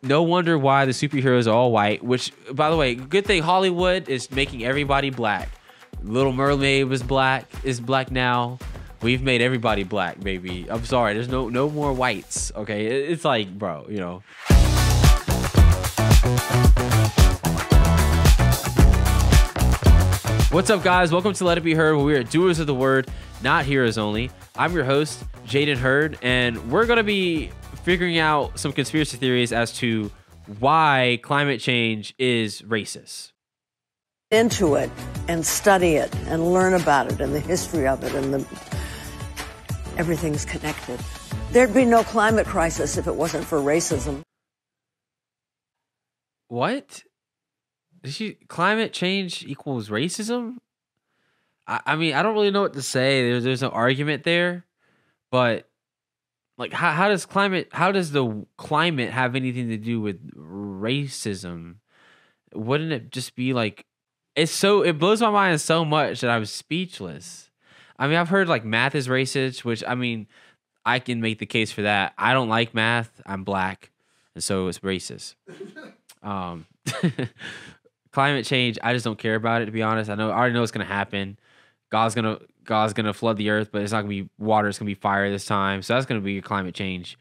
No wonder why the superheroes are all white, which, by the way, good thing Hollywood is making everybody black. Little Mermaid is black now. We've made everybody black, baby. I'm sorry, there's no more whites, okay? It's like, bro, you know. What's up, guys? Welcome to Let It Be Heard, where we are doers of the word, not heroes only. I'm your host, Jaden.heard, and we're going to be figuring out some conspiracy theories as to why climate change is racist. Into it and study it and learn about it and the history of it and everything's connected. There'd be no climate crisis if it wasn't for racism. What? Climate change equals racism? I mean, I don't really know what to say. There's an argument there, but like, how does the climate have anything to do with racism? Wouldn't it just be like, it blows my mind so much that I'm speechless. I mean, I've heard like math is racist, which, I mean, I can make the case for that. I don't like math. I'm black, and so it's racist. Climate change, I just don't care about it, to be honest. I already know it's gonna happen. God's gonna flood the earth, but it's not gonna be water. It's gonna be fire this time. So that's gonna be climate change.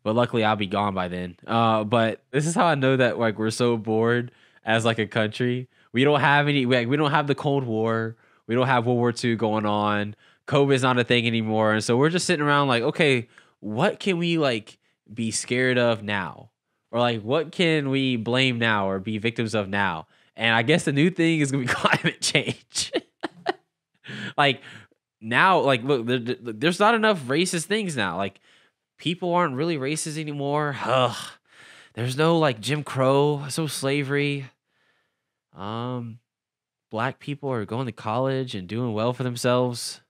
But luckily, I'll be gone by then. But this is how I know that like we're so bored as like a country. We don't have we don't have the Cold War. We don't have World War II going on. COVID's not a thing anymore, and so we're just sitting around like, okay, what can we like be scared of now, or like what can we blame now or be victims of now? And I guess the new thing is gonna be climate change. Like now, like look, there's not enough racist things now. Like people aren't really racist anymore. Ugh. There's no like Jim Crow, so slavery. Black people are going to college and doing well for themselves.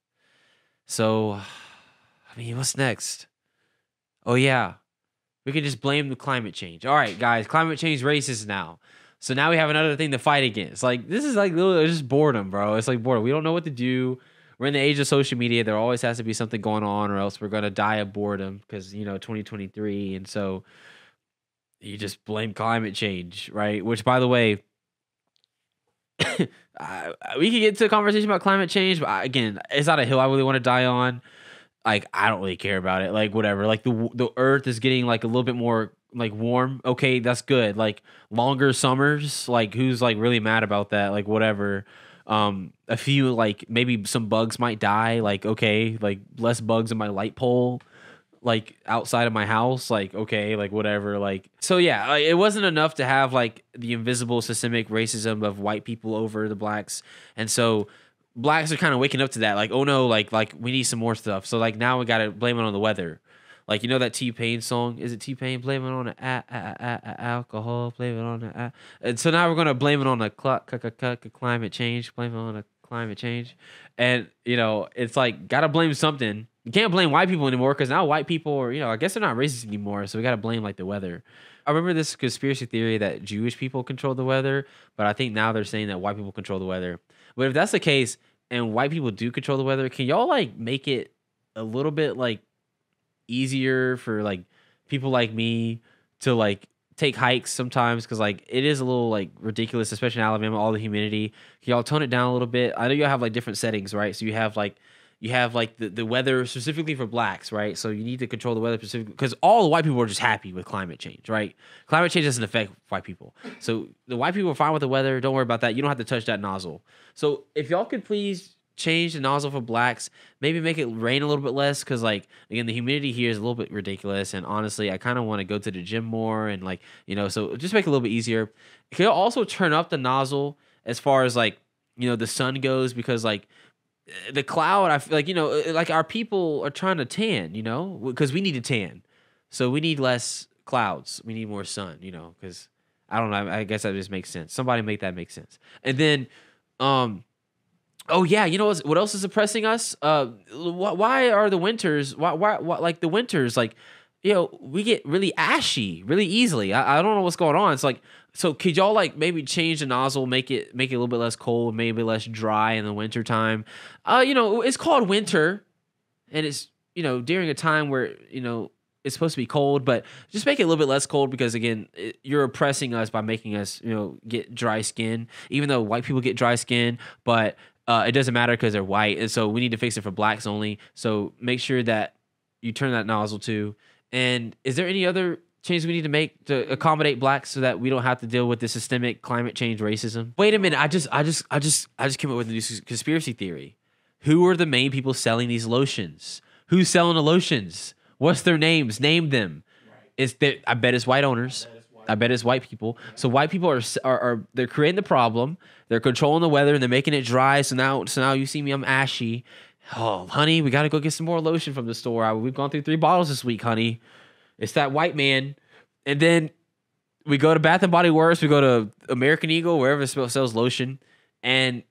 So, I mean, what's next? Oh yeah, we can just blame the climate change. All right, guys, climate change racist now. So now we have another thing to fight against. Like, this is like literally just boredom, bro. It's like boredom. We don't know what to do. We're in the age of social media. There always has to be something going on, or else we're gonna die of boredom because 2023. And so you just blame climate change, right? Which, by the way, we can get into a conversation about climate change, but again, it's not a hill I really want to die on. Like, I don't really care about it. Like, whatever. Like the Earth is getting like a little bit more like warm. Okay, that's good. Like longer summers. Like, who's like really mad about that? Like, whatever. A few like maybe some bugs might die. Like, okay, like less bugs in my light pole. Like outside of my house, like, okay, like whatever, like, so yeah, it wasn't enough to have like the invisible systemic racism of white people over the blacks, and so blacks are kind of waking up to that, like, oh no, like we need some more stuff. So like now we gotta blame it on the weather, like that T-Pain song, is it T-Pain? Blame it on the alcohol, blame it on the and so now we're gonna blame it on the climate change, blame it on the climate change, and it's like gotta blame something. You can't blame white people anymore because now white people are, I guess they're not racist anymore. So we got to blame like the weather. I remember this conspiracy theory that Jewish people control the weather, but I think now they're saying that white people control the weather. But if that's the case and white people do control the weather, can y'all like make it a little bit like easier for like people like me to like take hikes sometimes? Because like it is a little like ridiculous, especially in Alabama, all the humidity. Can y'all tone it down a little bit? I know y'all have like different settings, right? So you have like the weather specifically for blacks, right? So you need to control the weather specifically because all the white people are just happy with climate change, right? Climate change doesn't affect white people. So the white people are fine with the weather. Don't worry about that. You don't have to touch that nozzle. So if y'all could please change the nozzle for blacks, maybe make it rain a little bit less because like, again, the humidity here is a little bit ridiculous. And honestly, I kind of want to go to the gym more and like, so just make it a little bit easier. Can y'all also turn up the nozzle as far as like, the sun goes because like, the cloud, I feel like, like our people are trying to tan, because we need to tan. So we need less clouds. We need more sun, because I don't know. I guess that just makes sense. Somebody make that make sense. And then, oh yeah, what else is oppressing us? Why are the winters, why like the winters, like, we get really ashy really easily. I don't know what's going on. It's like, so could y'all like maybe change the nozzle, make it a little bit less cold, maybe less dry in the winter time? It's called winter, and it's during a time where it's supposed to be cold, but just make it a little bit less cold because again, you're oppressing us by making us, get dry skin. Even though white people get dry skin, but it doesn't matter because they're white, and so we need to fix it for blacks only. So make sure that you turn that nozzle too. And is there any other changes we need to make to accommodate blacks so that we don't have to deal with the systemic climate change racism? Wait a minute, I just came up with a new conspiracy theory. Who are the main people selling these lotions? Who's selling the lotions? What's their names? Name them. Right. I bet it's white owners. I bet it's white people. So white people are they're creating the problem. They're controlling the weather and they're making it dry. So now you see me, I'm ashy. Oh, honey, we got to go get some more lotion from the store. We've gone through 3 bottles this week, honey. It's that white man. And then we go to Bath and Body Works. We go to American Eagle, wherever it sells lotion, and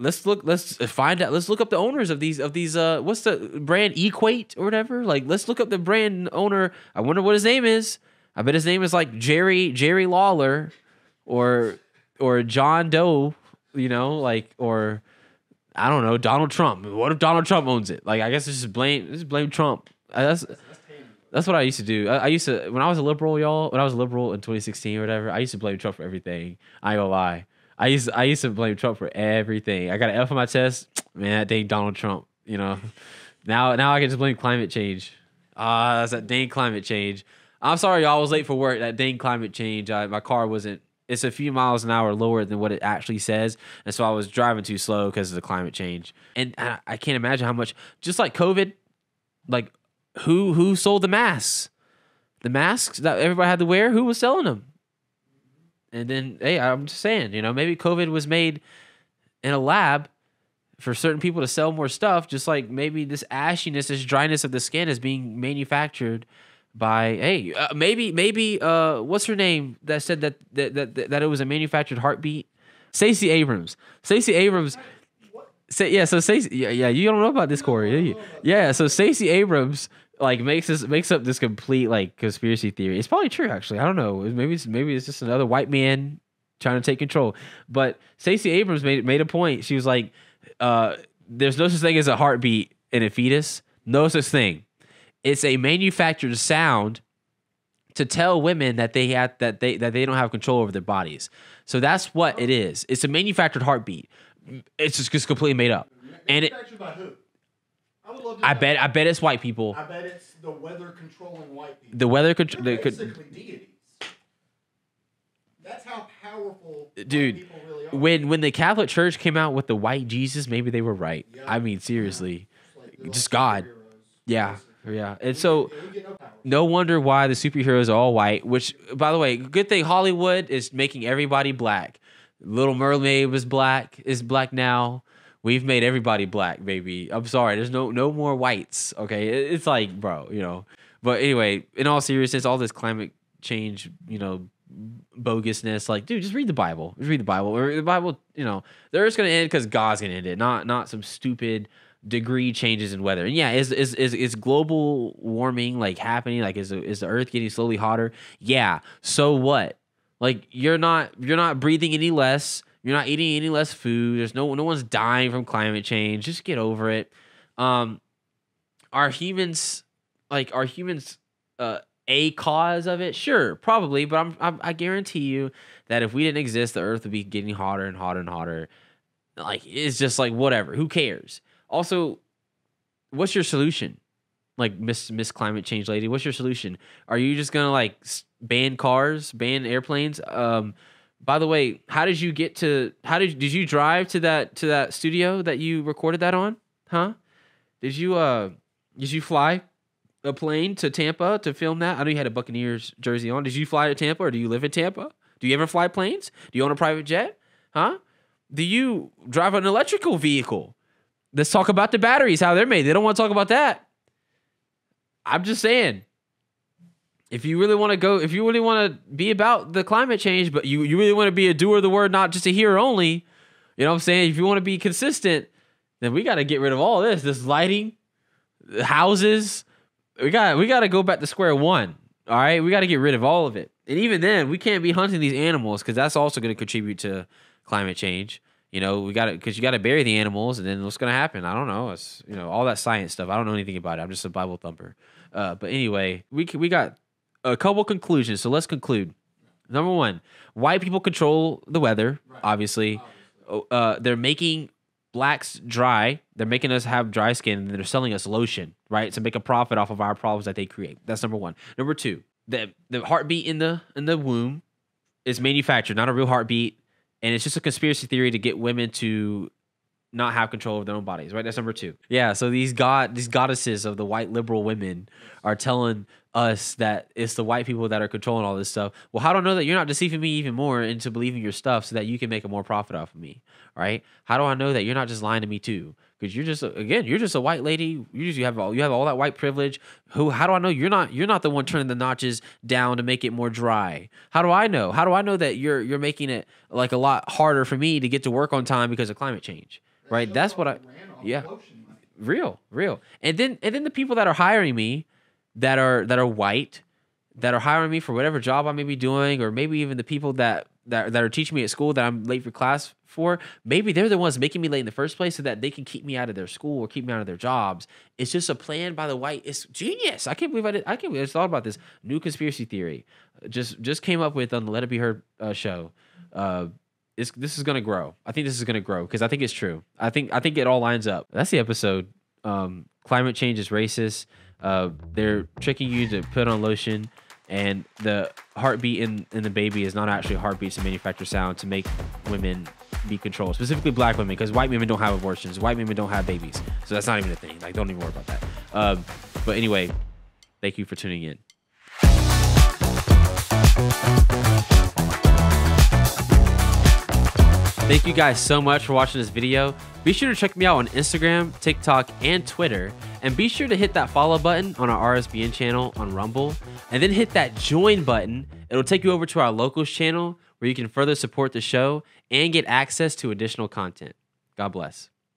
let's look up the owners of these what's the brand, Equate or whatever? Like, let's look up the brand owner. I wonder what his name is. I bet his name is like Jerry Lawler or John Doe, or I don't know, Donald Trump. What if Donald Trump owns it? Like, I guess just blame Trump. That's what I used to do. I used to, when I was a liberal, when I was a liberal in 2016 or whatever, I used to blame Trump for everything. I ain't gonna lie. I used to blame Trump for everything. I got an F on my chest. Man, that dang Donald Trump, Now I can just blame climate change. That's that dang climate change. I'm sorry, y'all. I was late for work. That dang climate change. My car wasn't, it's a few miles an hour lower than what it actually says. And so I was driving too slow because of the climate change. And I can't imagine how much, just like COVID, like who sold the masks? The masks that everybody had to wear, who was selling them? And then, hey, I'm just saying, maybe COVID was made in a lab for certain people to sell more stuff, just like maybe this ashiness, this dryness of the skin is being manufactured by, hey, maybe what's her name that said that it was a manufactured heartbeat? Stacey Abrams. Stacey Abrams. You don't know about this, Corey. Yeah, so Stacey Abrams makes up this complete conspiracy theory. It's probably true, actually. I don't know. Maybe it's just another white man trying to take control. But Stacey Abrams made a point. She was like, "There's no such thing as a heartbeat in a fetus. No such thing. It's a manufactured sound to tell women that they don't have control over their bodies. So that's what it is. It's a manufactured heartbeat. It's just completely made up. Manufactured by who? I bet it's white people. I bet it's the weather controlling white people. The weather basically deities. That's how powerful dude, white people really are. When the Catholic Church came out with the white Jesus, maybe they were right. Yeah. I mean, seriously. Yeah. Just God. Yeah. Yeah. And so no wonder why the superheroes are all white, which, by the way, good thing Hollywood is making everybody black. Little Mermaid is black now. We've made everybody black, baby. I'm sorry. There's no more whites. Okay. It's like, bro, But anyway, in all seriousness, all this climate change, bogusness, dude, just read the Bible. Just read the Bible. Or the Bible, the Earth's gonna end because God's gonna end it, not some stupid degree changes in weather. And yeah, is global warming happening? Is the Earth getting slowly hotter? Yeah. So what? You're not breathing any less. You're not eating any less food. There's no one's dying from climate change. Just get over it. Are humans a cause of it? Sure, probably, but I guarantee you that if we didn't exist, the Earth would be getting hotter and hotter and hotter. It's just whatever. Who cares? Also, what's your solution? Miss Climate Change lady, what's your solution? Are you just gonna ban cars, ban airplanes? By the way, did you drive to that studio that you recorded that on? Huh? Did you fly a plane to Tampa to film that? I know you had a Buccaneers jersey on. Did you fly to Tampa, or do you live in Tampa? Do you ever fly planes? Do you own a private jet? Huh? Do you drive an electrical vehicle? Let's talk about the batteries, how they're made. They don't want to talk about that. I'm just saying, if you really want to be about the climate change, but you really want to be a doer of the word, not just a hearer only, you know what I'm saying? If you want to be consistent, then we got to get rid of all this lighting, houses. We got to go back to square one. All right, we got to get rid of all of it. And even then, we can't be hunting these animals because that's also going to contribute to climate change. Because you got to bury the animals, and then what's going to happen? I don't know. It's all that science stuff. I don't know anything about it. I'm just a Bible thumper. But anyway, we got a couple conclusions. So let's conclude. Number one, white people control the weather. Obviously, they're making blacks dry. They're making us have dry skin, and they're selling us lotion, right, to make a profit off of our problems that they create. That's number one. Number two, the heartbeat in the womb is manufactured, not a real heartbeat, and it's just a conspiracy theory to get women to not have control of their own bodies, right? That's number two. Yeah, so these goddesses of the white liberal women are telling us that it's the white people that are controlling all this stuff. Well, how do I know that you're not deceiving me even more into believing your stuff so that you can make a more profit off of me, right? How do I know that you're not just lying to me too? Because you're just a white lady. You have all that white privilege. How do I know you're not the one turning the notches down to make it more dry? How do I know? How do I know that you're making it like a lot harder for me to get to work on time because of climate change? Right? That's what real. And then the people that are hiring me that are white, that are hiring me for whatever job I may be doing, or maybe even the people that are teaching me at school that I'm late for class for, maybe they're the ones making me late in the first place so that they can keep me out of their school or keep me out of their jobs. It's just a plan by the white. It's genius. I can't believe I just thought about this new conspiracy theory. Just came up with on the Let It Be Heard show. This is gonna grow. I think this is gonna grow because I think it's true. I think it all lines up. That's the episode. Climate change is racist. They're tricking you to put on lotion, and the heartbeat in the baby is not actually heartbeats to manufacture sound to make women be controlled, specifically black women, because white women don't have abortions. White women don't have babies, so that's not even a thing. Like, don't even worry about that. But anyway, thank you for tuning in. Thank you guys so much for watching this video. Be sure to check me out on Instagram, TikTok, and Twitter. And be sure to hit that follow button on our RSBN channel on Rumble. And then hit that join button. It'll take you over to our locals channel where you can further support the show and get access to additional content. God bless.